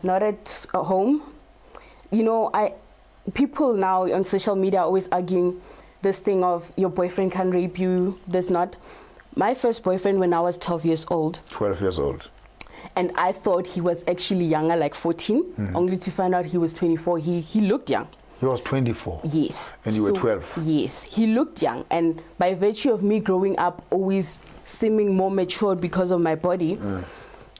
Not at home. You know, people now on social media are always arguing this thing of your boyfriend can rape you, this not. My first boyfriend when I was 12 years old. 12 years old. And I thought he was actually younger, like 14, only to find out he was 24. He looked young. He was 24? Yes. And you were 12? Yes. He looked young. And by virtue of me growing up, always seeming more matured because of my body,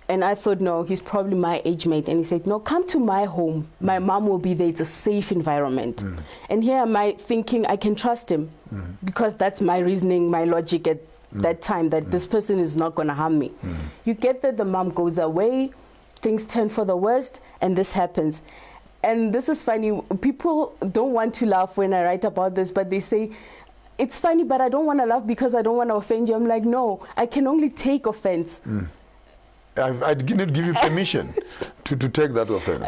and I thought, no, he's probably my age mate. And he said, no, come to my home. My mom will be there. It's a safe environment. And here am I thinking I can trust him because that's my reasoning, my logic at that time, that this person is not going to harm me. You get that the mom goes away, things turn for the worst, and this happens. And this is funny. People don't want to laugh when I write about this, but they say, it's funny, but I don't want to laugh because I don't want to offend you. I'm like, no, I can only take offense. I didn't give you permission to take that offense.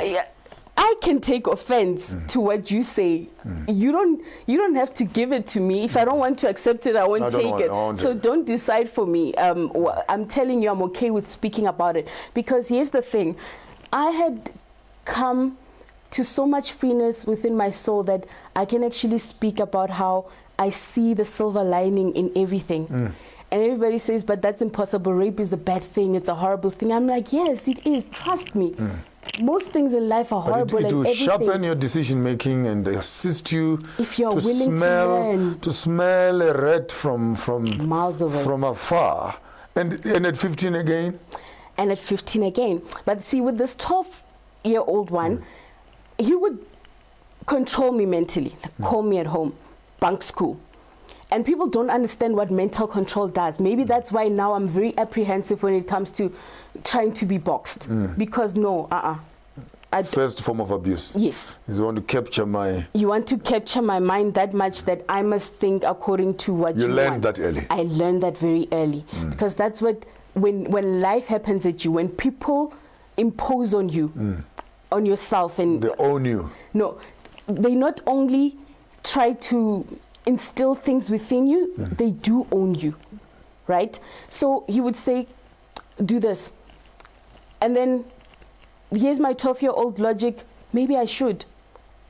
I can take offense to what you say. You don't have to give it to me. If I don't want to accept it, I won't take it. So don't decide for me. I'm telling you, I'm okay with speaking about it. Because here's the thing. I had come to so much freeness within my soul that I can actually speak about how I see the silver lining in everything. And everybody says, but that's impossible. Rape is a bad thing. It's a horrible thing. I'm like, yes, it is. Trust me. Most things in life are horrible. But it will sharpen your decision making and assist you if you're willing to learn. To smell a rat from miles away, from afar. And at 15 again? And at 15 again. But see, with this 12-year-old one, he would control me mentally, call me at home, bunk school. And people don't understand what mental control does. Maybe that's why now I'm very apprehensive when it comes to trying to be boxed. Because first form of abuse. Yes. Is you want to capture my... You want to capture my mind that much that I must think according to what you want. You learned that early. I learned that very early. Because that's what, when life happens at you, when people impose on you, on yourself. And they own you. No, they not only try to instill things within you, they do own you, right? So he would say, do this. And then here's my 12-year-old logic, maybe I should.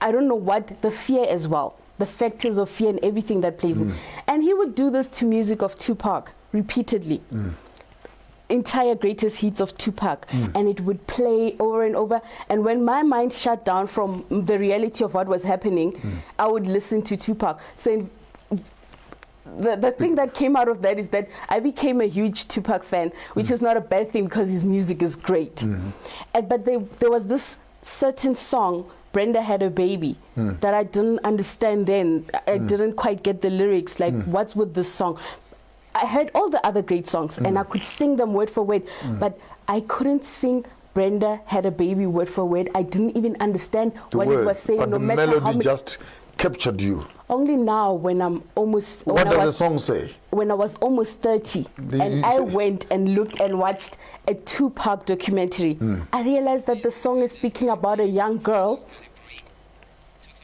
I don't know what, the fear as well, the factors of fear and everything that plays in. And he would do this to music of Tupac repeatedly. Entire greatest hits of Tupac, and it would play over and over. And when my mind shut down from the reality of what was happening, I would listen to Tupac. So the thing that came out of that is that I became a huge Tupac fan, which is not a bad thing because his music is great. But there was this certain song, Brenda Had a Baby, that I didn't understand then. I didn't quite get the lyrics, like what's with this song? I heard all the other great songs and I could sing them word for word, but I couldn't sing Brenda Had a Baby word for word. I didn't even understand what it was saying. But no the matter melody how just captured you. Only now when I'm almost... What does the song say? When I was almost 30 and I went and looked and watched a Tupac documentary, I realized that the song is speaking about a young girl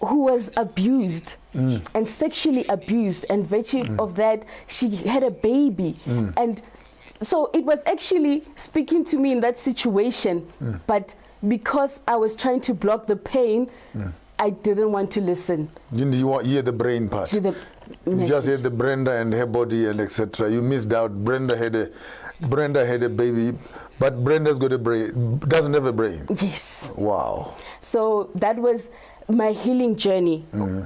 who was abused and sexually abused, and virtue of that she had a baby, and so it was actually speaking to me in that situation, but because I was trying to block the pain, I didn't want to listen. Didn't you hear the brain part? To the you just heard the Brenda and her body and etc. You missed out. Brenda had a baby, but Brenda's got a brain, doesn't have a brain. Yes. Wow. So that was my healing journey.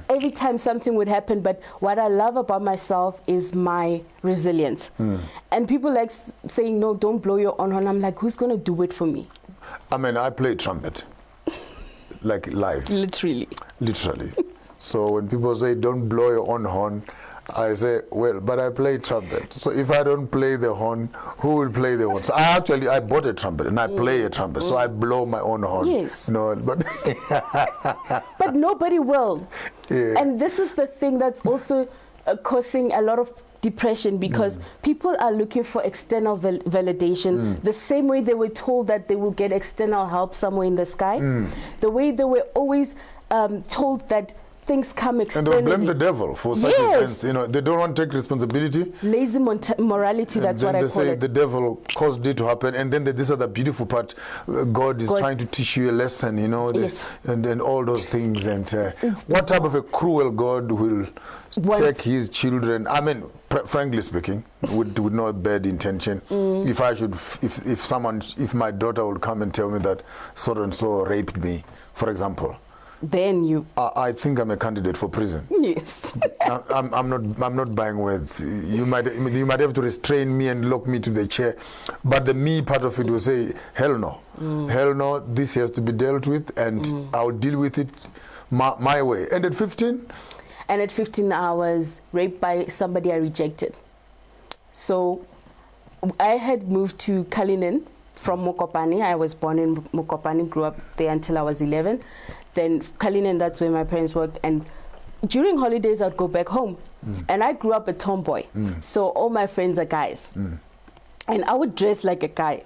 Every time something would happen, but what I love about myself is my resilience. And people like saying, no, don't blow your own horn. I'm like, who's going to do it for me? I mean, I play trumpet, like live. Literally. So when people say, don't blow your own horn, I say, well, but I play trumpet. So if I don't play the horn, who will play the horn? So I bought a trumpet and I play a trumpet, so I blow my own horn. Yes. No, but but nobody will. Yeah. And this is the thing that's also causing a lot of depression, because people are looking for external validation, the same way they were told that they will get external help somewhere in the sky, the way they were always told that things come And externally. they'll blame the devil for such Yes. events. You know, they don't want to take responsibility. Lazy morality, And that's then what I they call say it. the devil caused it to happen, and then this is the beautiful part. God is trying to teach you a lesson, you know, Yes. and all those things. And It's what type of a cruel God will One- take his children? I mean, frankly speaking, with no bad intention. If I should, if my daughter would come and tell me that so and so raped me, for example, Then you, I think I'm a candidate for prison. yes. I'm not buying words. You might have to restrain me and lock me to the chair, but the me part of it will say, hell no, hell no. This has to be dealt with, and I'll deal with it my way. And at 15, And at 15 I was raped by somebody I rejected. So I had moved to Kalinin from Mokopane. I was born in Mokopane, grew up there until I was 11. Then Kalinin, that's where my parents worked. And during holidays, I'd go back home. And I grew up a tomboy. So all my friends are guys. And I would dress like a guy.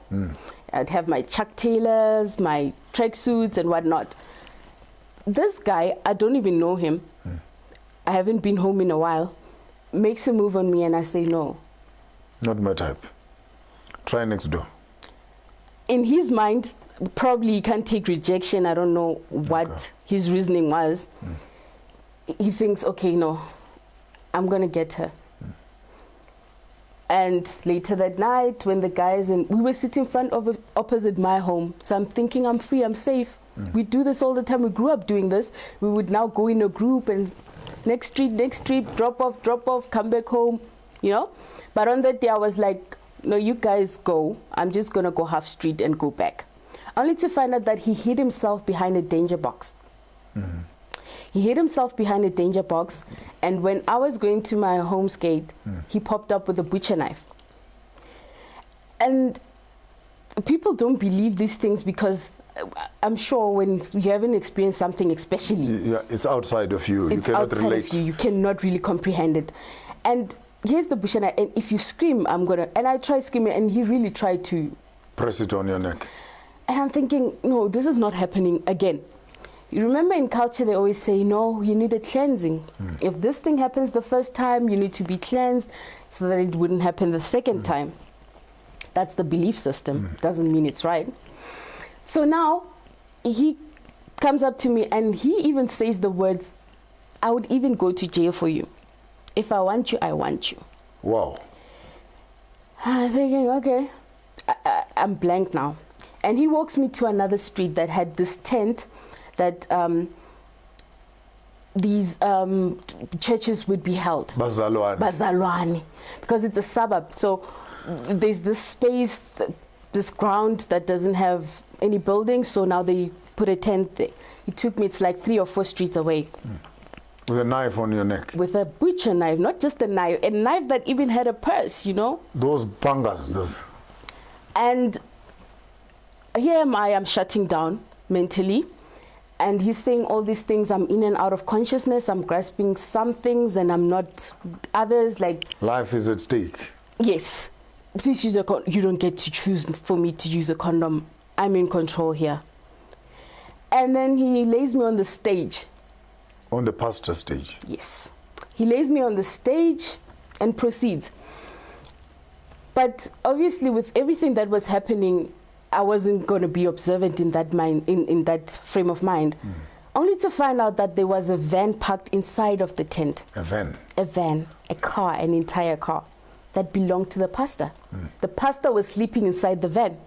I'd have my Chuck Taylors, my tracksuits and whatnot. This guy, I don't even know him. I haven't been home in a while. Makes a move on me and I say no. not my type. Try next door. In his mind, probably he can't take rejection. I don't know what his reasoning was. He thinks, okay, no, I'm going to get her. And later that night, when the guys, and we were sitting in front of opposite my home. So I'm thinking, I'm free, I'm safe. We do this all the time. We grew up doing this. We would now go in a group and next street, drop off, come back home, you know. But on that day, I was like, no, you guys go. I'm just going to go half street and go back. Only to find out that he hid himself behind a danger box. He hid himself behind a danger box. And when I was going to my home's gate, he popped up with a butcher knife. And people don't believe these things because I'm sure when you haven't experienced something, especially, Yeah, it's outside of you. You it's cannot outside relate. of you. You cannot really comprehend it. And here's the butcher knife. And if you scream, I'm going to... And I tried screaming, and he really tried to... Press it on your neck. And I'm thinking, no, this is not happening again. You remember in culture, they always say, no, you need a cleansing. If this thing happens the first time, you need to be cleansed so that it wouldn't happen the second time. That's the belief system. Doesn't mean it's right. So now he comes up to me and he even says the words, I would even go to jail for you. If I want you, I want you. Wow. I'm thinking, okay, I'm blank now. And he walks me to another street that had this tent that these churches would be held. Bazalwane. Because it's a suburb. So there's this space, this ground that doesn't have any buildings. So now they put a tent there. He took me, it's like 3 or 4 streets away. With a knife on your neck. With a butcher knife, not just a knife that even had a purse, you know. Those pangas. Those. And here am I, I'm shutting down mentally. And he's saying all these things, I'm in and out of consciousness, I'm grasping some things and I'm not others, like... Life is at stake. Yes. Please use a condom. You don't get to choose for me to use a condom. I'm in control here. And then he lays me on the stage. On the pastor stage. Yes. He lays me on the stage and proceeds. But obviously with everything that was happening, I wasn't going to be observant in that mind, in that frame of mind. Only to find out that there was a van parked inside of the tent. A van. A van, a car, an entire car that belonged to the pastor. The pastor was sleeping inside the van.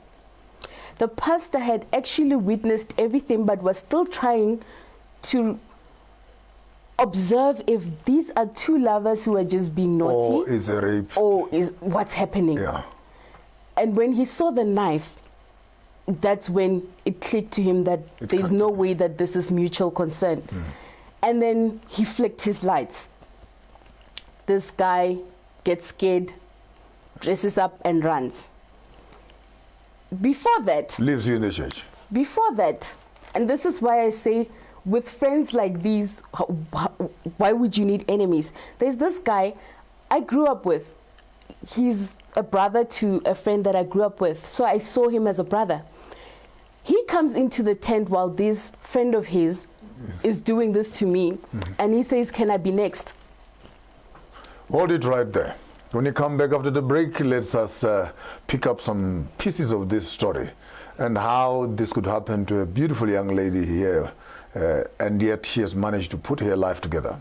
The pastor had actually witnessed everything but was still trying to observe if these are 2 lovers who are just being naughty. Or it's a rape. Or is what's happening. Yeah. And when he saw the knife, that's when it clicked to him that there's no way that this is mutual consent. And then he flicked his lights. This guy gets scared, dresses up and runs. Before that... Leaves you in the church. Before that, and this is why I say, with friends like these, why would you need enemies? There's this guy I grew up with. He's a brother to a friend that I grew up with. So I saw him as a brother. He comes into the tent while this friend of his is doing this to me, and he says, can I be next? Hold it right there. When you come back after the break, let us pick up some pieces of this story and how this could happen to a beautiful young lady here, and yet she has managed to put her life together.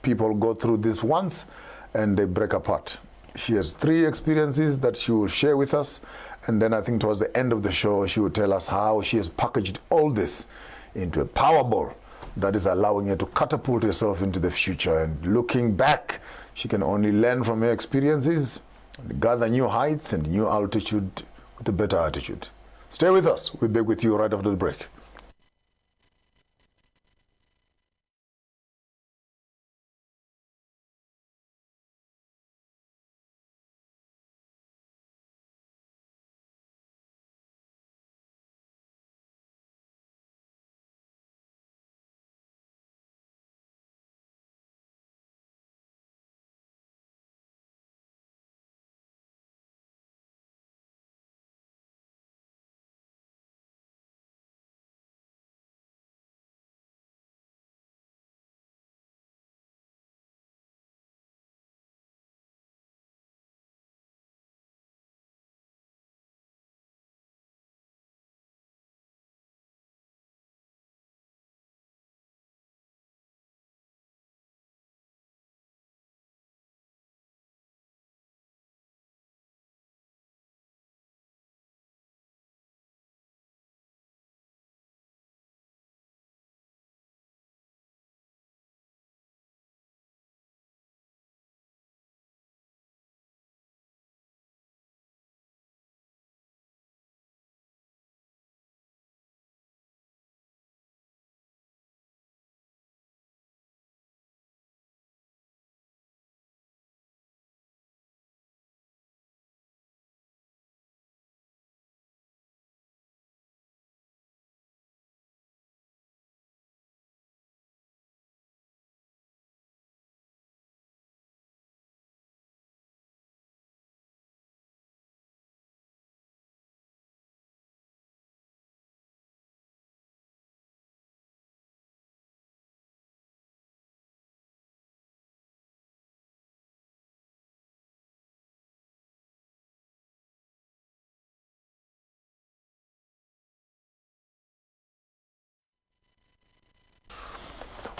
People go through this once and they break apart. She has 3 experiences that she will share with us, and then I think towards the end of the show she will tell us how she has packaged all this into a Powerball that is allowing her to catapult herself into the future. And looking back, she can only learn from her experiences, gather new heights and new altitude with a better attitude. Stay with us. We'll be back with you right after the break.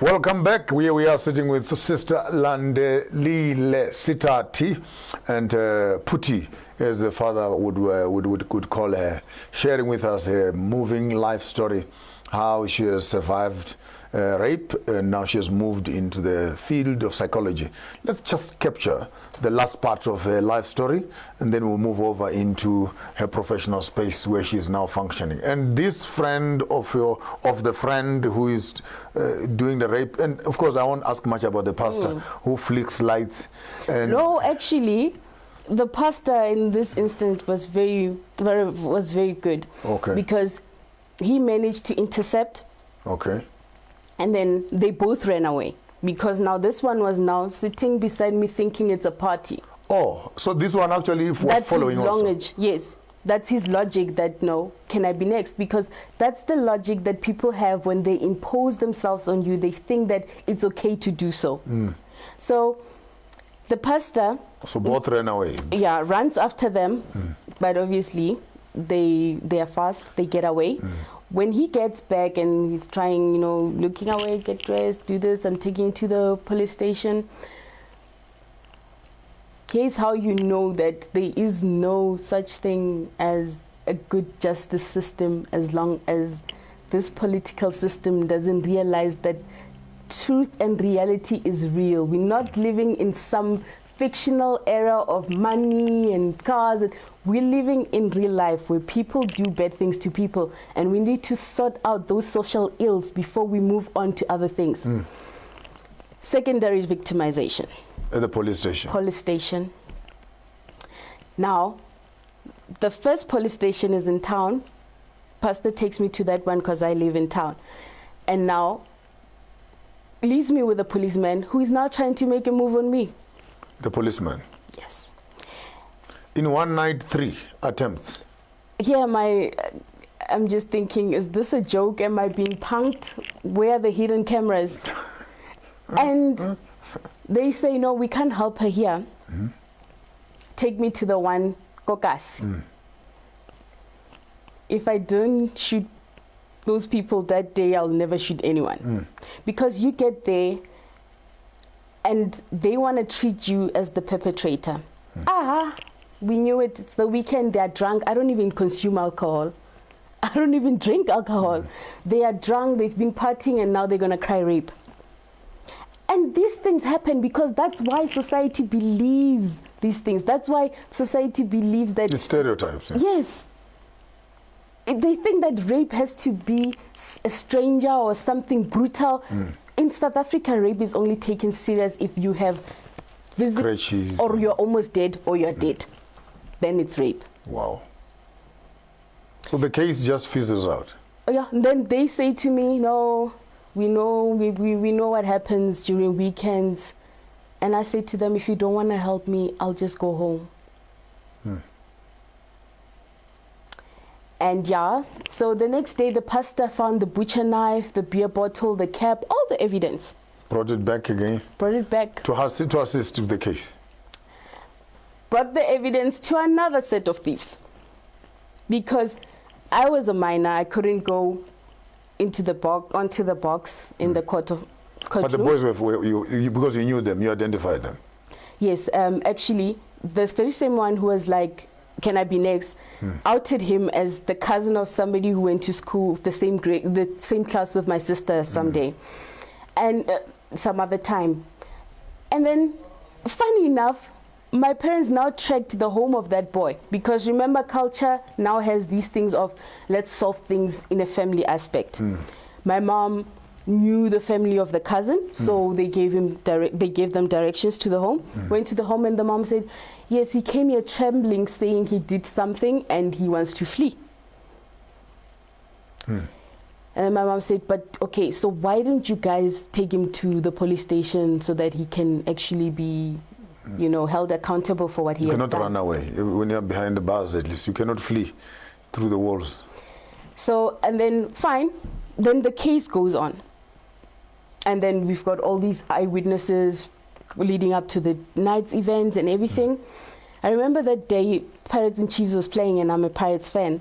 Welcome back. We are sitting with Sister Landelile Setati, and Puti, as the father would call her, sharing with us a moving life story, how she has survived rape, and now she has moved into the field of psychology. Let's just capture the last part of her life story, and then we'll move over into her professional space where she is now functioning. And this friend of the friend who is doing the rape, and of course I won't ask much about the pastor who flicks lights. And no, actually, the pastor in this instance was very good. Okay. Because he managed to intercept. Okay. And then they both ran away, because now this one was now sitting beside me thinking it's a party. Oh, so this one actually was that's following his also. Longage. Yes, that's his logic, that no, can I be next? Because that's the logic that people have when they impose themselves on you. They think that it's okay to do so. So the pastor... So both ran away. Yeah, runs after them, but obviously they are fast, they get away. When he gets back and he's trying, looking away, get dressed, do this, I'm taking you to the police station. Here's how you know that there is no such thing as a good justice system, as long as this political system doesn't realize that truth and reality is real. We're not living in some fictional era of money and cars. We're living in real life where people do bad things to people, and we need to sort out those social ills before we move on to other things. Secondary victimization. At the police station. Police station. Now, the first police station is in town. Pastor takes me to that one because I live in town. And now, leaves me with a policeman who is now trying to make a move on me. The policeman? Yes. In one night, 3 attempts? Yeah, I'm just thinking, is this a joke? Am I being punked? Where are the hidden cameras? And they say, no, we can't help her here. Take me to the one Kokas. If I don't shoot those people that day, I'll never shoot anyone. Because you get there and they want to treat you as the perpetrator. We knew it. It's the weekend. They're drunk. I don't even consume alcohol. I don't even drink alcohol. They are drunk. They've been partying and now they're going to cry rape. And these things happen because that's why society believes these things. That's why society believes that... The stereotypes. Yeah. Yes. They think that rape has to be a stranger or something brutal. In South Africa, rape is only taken serious if you have Scratches. or you're almost dead or you're dead. Then it's rape. Wow. So the case just fizzles out. Yeah, and then they say to me, no, we know what happens during weekends. And I say to them, if you don't want to help me, I'll just go home. And yeah, so the next day the pastor found the butcher knife, the beer bottle, the cap, all the evidence. Brought it back again? Brought it back. To assist with the case? Brought the evidence to another set of thieves. Because I was a minor, I couldn't go onto the box in the courtroom. But the boys were you, because you knew them, you identified them? Yes, actually, the very same one who was like, can I be next, outed him as the cousin of somebody who went to school, the same class with my sister someday, and some other time. And then, funny enough, my parents now tracked the home of that boy, because remember, culture now has these things of let's solve things in a family aspect. My mom knew the family of the cousin, so they gave them directions to the home. Went to the home and the mom said, yes, he came here trembling, saying he did something and he wants to flee. And my mom said, but okay, so why didn't you guys take him to the police station so that he can actually be, you know, held accountable for what he has done? You cannot run away. When you're behind the bars, at least, you cannot flee through the walls. So, and then, fine, then the case goes on. And then we've got all these eyewitnesses leading up to the night's events and everything. I remember that day Pirates and Chiefs was playing and I'm a Pirates fan.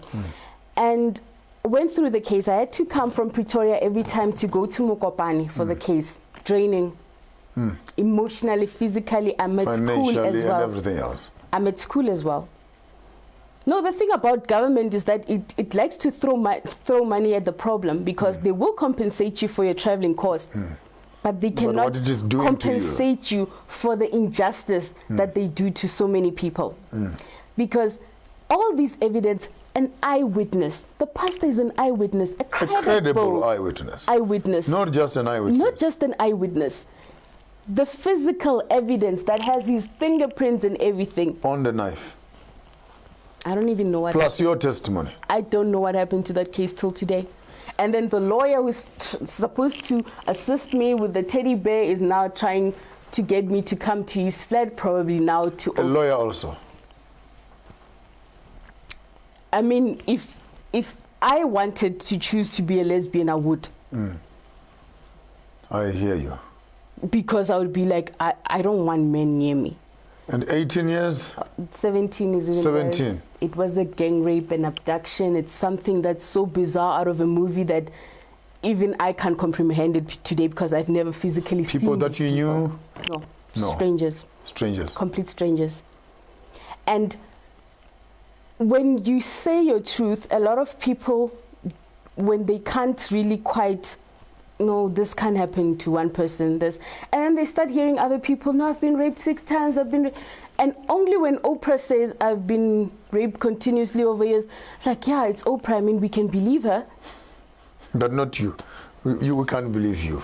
And went through the case. I had to come from Pretoria every time to go to Mokopane for the case. Draining. Emotionally, physically, I'm at school as well. And everything else. I'm at school as well. No, the thing about government is that it likes to throw money at the problem, because they will compensate you for your traveling costs. But they cannot compensate you for the injustice that they do to so many people. Because all this evidence, an eyewitness, the pastor is an eyewitness, a credible eyewitness. Not just an eyewitness. Not just an eyewitness. The physical evidence that has his fingerprints and everything. On the knife. I don't even know what Plus your testimony. I don't know what happened to that case till today. And then the lawyer who's supposed to assist me with the teddy bear is now trying to get me to come to his flat, probably now to... A lawyer also? I mean, if I wanted to choose to be a lesbian, I would. I hear you. Because I would be like, I don't want men near me. And 18 years? 17 is even 17. worse. It was a gang rape and abduction. It's something that's so bizarre out of a movie that even I can't comprehend it today, because I've never physically seen people that you knew? No. Strangers. Strangers. Complete strangers. And when you say your truth, a lot of people, when they can't really quite, no, this can't happen to one person, this, and then they start hearing other people, no, I've been raped 6 times, and only when Oprah says I've been raped continuously over years, it's like, yeah, it's Oprah, I mean, we can believe her. But not you. We can't believe you.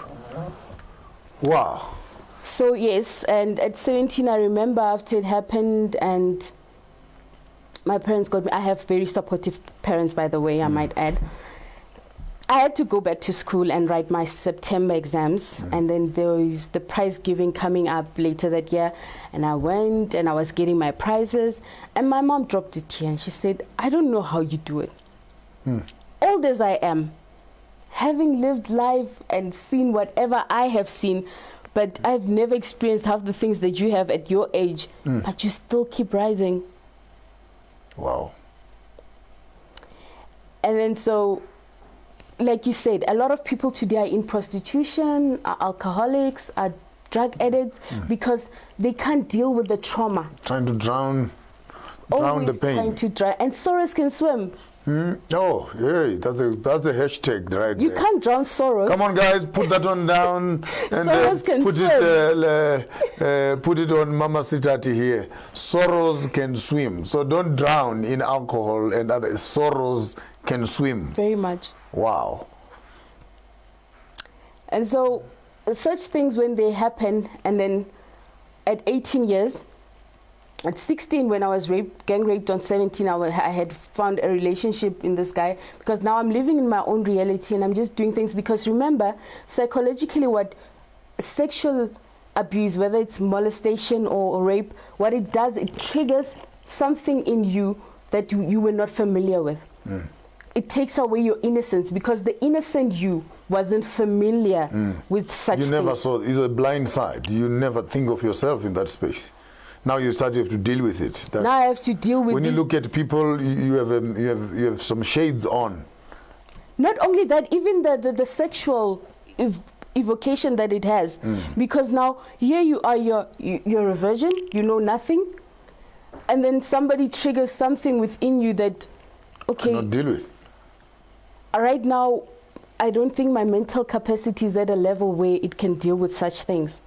Wow. So yes, and at 17, I remember after it happened, and my parents got me. I have very supportive parents, by the way, I might add. I had to go back to school and write my September exams, and then there was the prize giving coming up later that year, and I went and I was getting my prizes, and my mom dropped a tear and she said, I don't know how you do it. old as I am, having lived life and seen whatever I have seen, but I've never experienced half the things that you have at your age, but you still keep rising. Wow. And then so, like you said, a lot of people today are in prostitution, are alcoholics, are drug addicts, because they can't deal with the trauma. Trying to drown the pain. Trying to drown. And sorrows can swim. Oh, yeah, that's the hashtag right You there. can't drown sorrows. Come on, guys, put that one down and Sorrows can put it on Mama Setati here. Sorrows can swim. So don't drown in alcohol and other. Sorrows can swim. Very much. Wow. And so such things, when they happen, and then at 18 years, at 16, when I was gang raped on 17, I had found a relationship in this guy, because now I'm living in my own reality and I'm just doing things. Because remember, psychologically, what sexual abuse, whether it's molestation or rape, what it does, it triggers something in you that you were not familiar with. It takes away your innocence, because the innocent you wasn't familiar with such things. You never saw, it's a blind side. You never think of yourself in that space. Now you start, you have to deal with it. Now I have to deal with when this. you look at people, you have some shades on. Not only that, even the sexual evocation that it has, because now here you are, you're a virgin, you know nothing, and then somebody triggers something within you that, okay, cannot deal with. Right now, I don't think my mental capacity is at a level where it can deal with such things.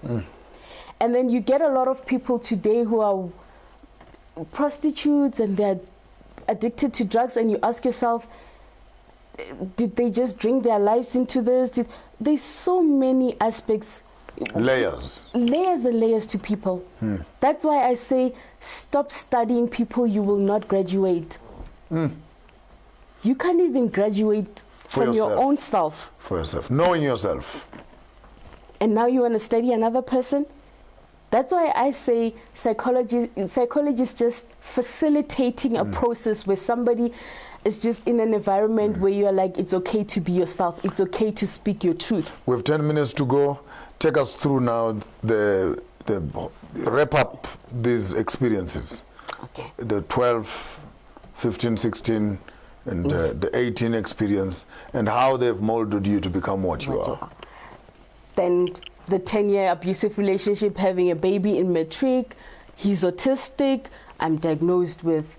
And then you get a lot of people today who are prostitutes and they're addicted to drugs, and you ask yourself, did they just drink their lives into this? There's so many aspects. Layers. Layers and layers to people. That's why I say, stop studying people, you will not graduate. You can't even graduate from your own self. For yourself. Knowing yourself. And now you want to study another person? That's why I say psychology is just facilitating a process where somebody is just in an environment where you are like, it's okay to be yourself. It's okay to speak your truth. We have 10 minutes to go. Take us through now the wrap up these experiences. Okay. The 12, 15, 16, and the 18 experience, and how they've molded you to become what you are. Then the 10-year abusive relationship, having a baby in matric, he's autistic, I'm diagnosed with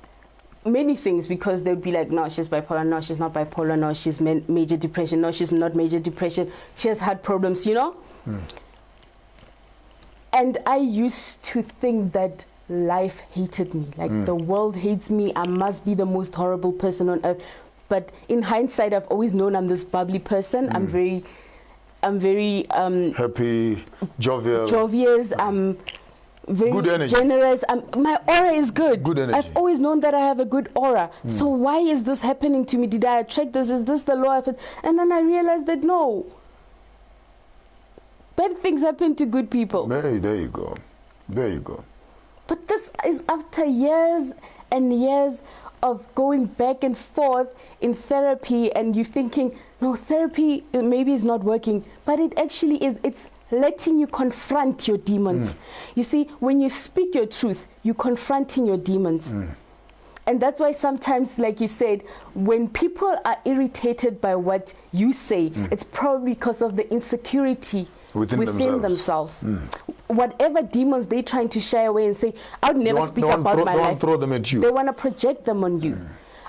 many things, because they'd be like, no, she's bipolar, no, she's not bipolar, no, she's major depression, no, she's not major depression, she has had problems, you know? And I used to think that life hated me, like the world hates me, I must be the most horrible person on earth. But in hindsight, I've always known I'm this bubbly person. I'm very happy, jovial. Jovious. I'm very generous. My aura is good. Good energy. I've always known that I have a good aura. So why is this happening to me? Did I attract this? Is this the law of it? And then I realized that no. Bad things happen to good people. Hey, there you go. There you go. But this is after years and years of going back and forth in therapy, and you thinking, no, therapy maybe is not working, but it actually is. It's letting you confront your demons. You see, when you speak your truth, you're confronting your demons. And that's why sometimes, like you said, when people are irritated by what you say, it's probably because of the insecurity within themselves. Whatever demons they're trying to shy away and say, I would never speak about my life. Don't throw them at you. They want to project them on you.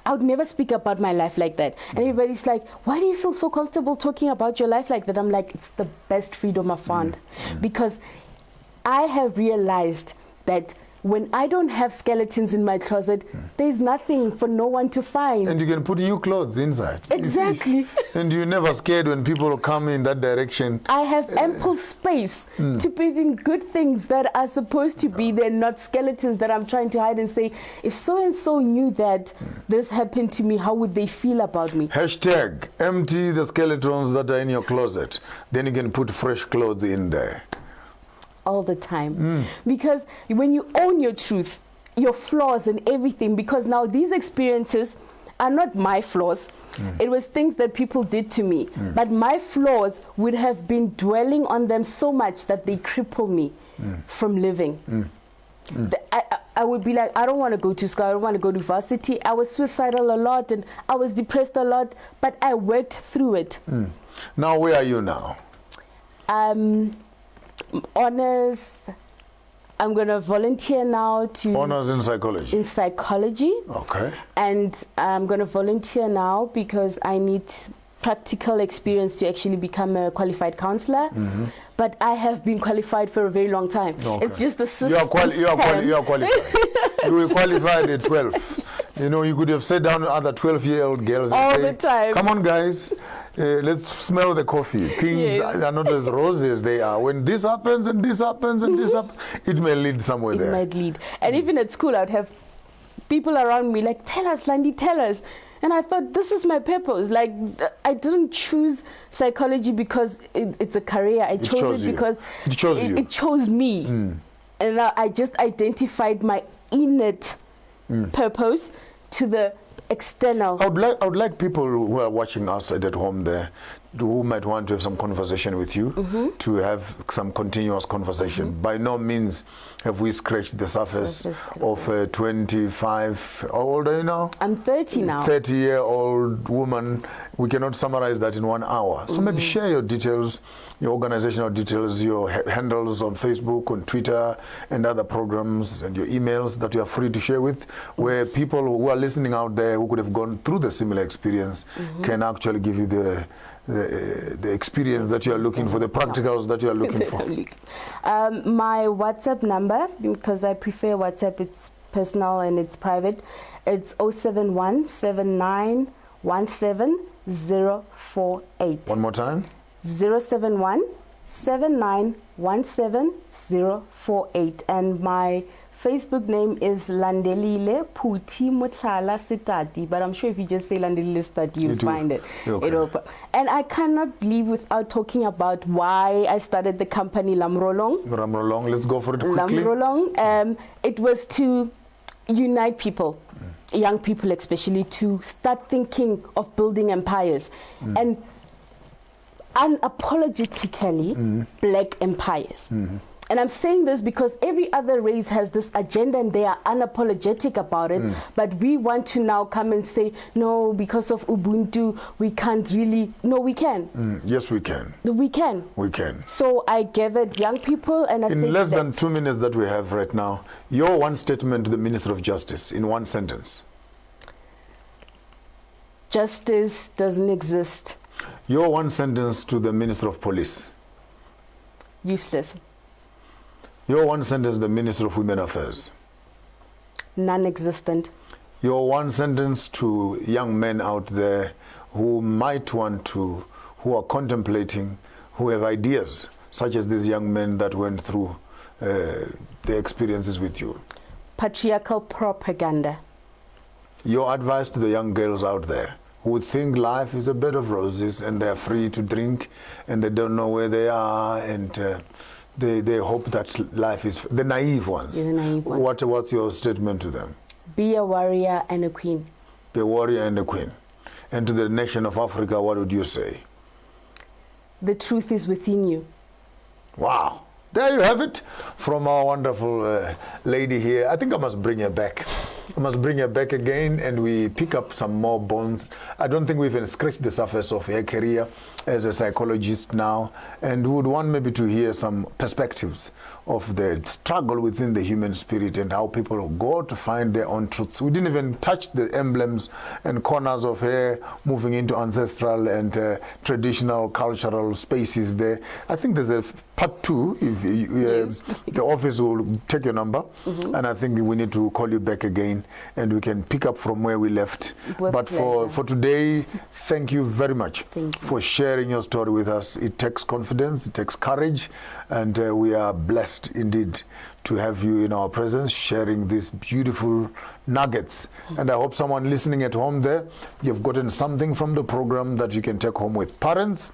I would never speak about my life like that. And everybody's like, why do you feel so comfortable talking about your life like that? I'm like, it's the best freedom I've found. Because I have realized that when I don't have skeletons in my closet, there's nothing for no one to find. And you can put new clothes inside. Exactly. And you're never scared when people come in that direction. I have ample space to put in good things that are supposed to be there, not skeletons that I'm trying to hide and say, if so-and-so knew that this happened to me, how would they feel about me? Hashtag empty the skeletons that are in your closet. Then you can put fresh clothes in there. All the time. Because when you own your truth, your flaws and everything, because now these experiences, are not my flaws. It was things that people did to me. But my flaws would have been dwelling on them so much that they cripple me from living. I would be like, I don't want to go to school, I don't want to go to varsity. I was suicidal a lot and I was depressed a lot, but I worked through it. Now, where are you now? Honors, I'm going to volunteer now to... Honors in psychology? In psychology. Okay. And I'm going to volunteer now because I need practical experience to actually become a qualified counselor. But I have been qualified for a very long time. Okay. It's just the system. You are qualified. You were qualified at 12. You know, you could have sat down with other 12-year-old girls and all say, the time. Come on, guys, let's smell the coffee. Things are not as rosy as they are. When this happens and this happens and this happens, it may lead somewhere there. It might lead. And even at school, I'd have people around me like, tell us, Landi, tell us. And I thought, this is my purpose. Like, I didn't choose psychology because it's a career. I chose it because it chose me. And I just identified my innate purpose to the external. I would like people who are watching us at home there, who might want to have some conversation with you, to have some continuous conversation. By no means have we scratched the surface of 25. How old are you now? I'm 30 now. 30-year-old woman. We cannot summarize that in 1 hour. So maybe share your details, your organizational details, your handles on Facebook, on Twitter, and other programs, and your emails that you are free to share with, where people who are listening out there who could have gone through the similar experience can actually give you the experience that you are looking for, the practicals that you are looking for. My WhatsApp number, because I prefer WhatsApp, it's personal and it's private, it's 071 7917 048. One more time. 071 7917 048. And my Facebook name is Landelile Setati, but I'm sure if you just say Landelile Setati, you'll find it. Okay. And I cannot leave without talking about why I started the company Lamrolong. Lamrolong, let's go for it quickly. Lamrolong, it was to unite people, young people especially, to start thinking of building empires. And unapologetically black empires. And I'm saying this because every other race has this agenda and they are unapologetic about it. But we want to now come and say, no, because of Ubuntu, we can't really. No, we can. Yes, we can. We can. We can. So I gathered young people and I said, in less than 2 minutes that we have right now, your one statement to the Minister of Justice in one sentence. Justice doesn't exist. Your one sentence to the Minister of Police. Useless. Your one sentence to the Minister of Women Affairs. Non-existent. Your one sentence to young men out there who might want to, who are contemplating, who have ideas, such as these young men that went through their experiences with you. Patriarchal propaganda. Your advice to the young girls out there who think life is a bed of roses and they're free to drink and they don't know where they are and they hope that life is, the naive ones. The naive ones. What's your statement to them? Be a warrior and a queen. Be a warrior and a queen. And to the nation of Africa, what would you say? The truth is within you. Wow. There you have it from our wonderful lady here. I think I must bring her back. I must bring her back again and we pick up some more bones. I don't think we've even scratched the surface of her career as a psychologist now, and would want maybe to hear some perspectives of the struggle within the human spirit and how people go to find their own truths. We didn't even touch the emblems and corners of her moving into ancestral and traditional cultural spaces there. I think there's a part 2. If Yes. the office will take your number, and I think we need to call you back again and we can pick up from where we left. But for today, thank you very much for sharing your story with us. It takes confidence, it takes courage, and we are blessed indeed to have you in our presence sharing these beautiful nuggets. And I hope someone listening at home there, you've gotten something from the program that you can take home with parents,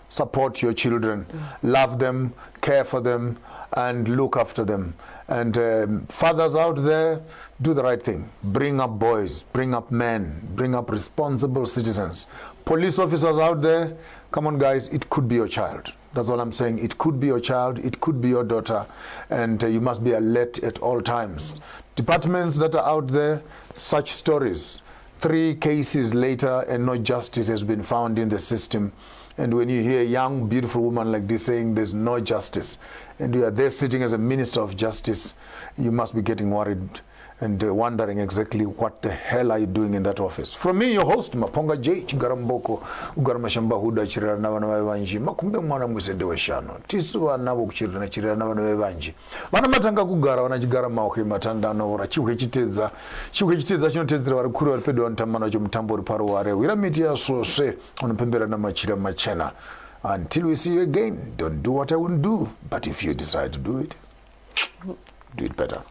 support your children, love them, care for them, and look after them. And fathers out there, do the right thing. Bring up boys, bring up men, bring up responsible citizens. Police officers out there, come on guys, it could be your child. That's all I'm saying. It could be your child, it could be your daughter, and you must be alert at all times. Departments that are out there, such stories. 3 cases later and no justice has been found in the system. And when you hear a young, beautiful woman like this saying there's no justice, and you are there sitting as a minister of justice, you must be getting worried and wondering exactly what the hell are you doing in that office. From me, your host, Maponga J Marara, ugaramashamba huda chirira na vana vevanji, makumbe mwana mwisende weshano, tisu wanabo kuchirira na chirira na vana vevanji. Vana matanga kugara, wanachigara maoke matanda na ora, chiuke chitedza chinotedzera vari kuri vari pedo vanotamana chomutambo uri paro ware. Remit yasose, unopembera na machira machena. Until we see you again, don't do what I wouldn't do. But if you decide to do it better.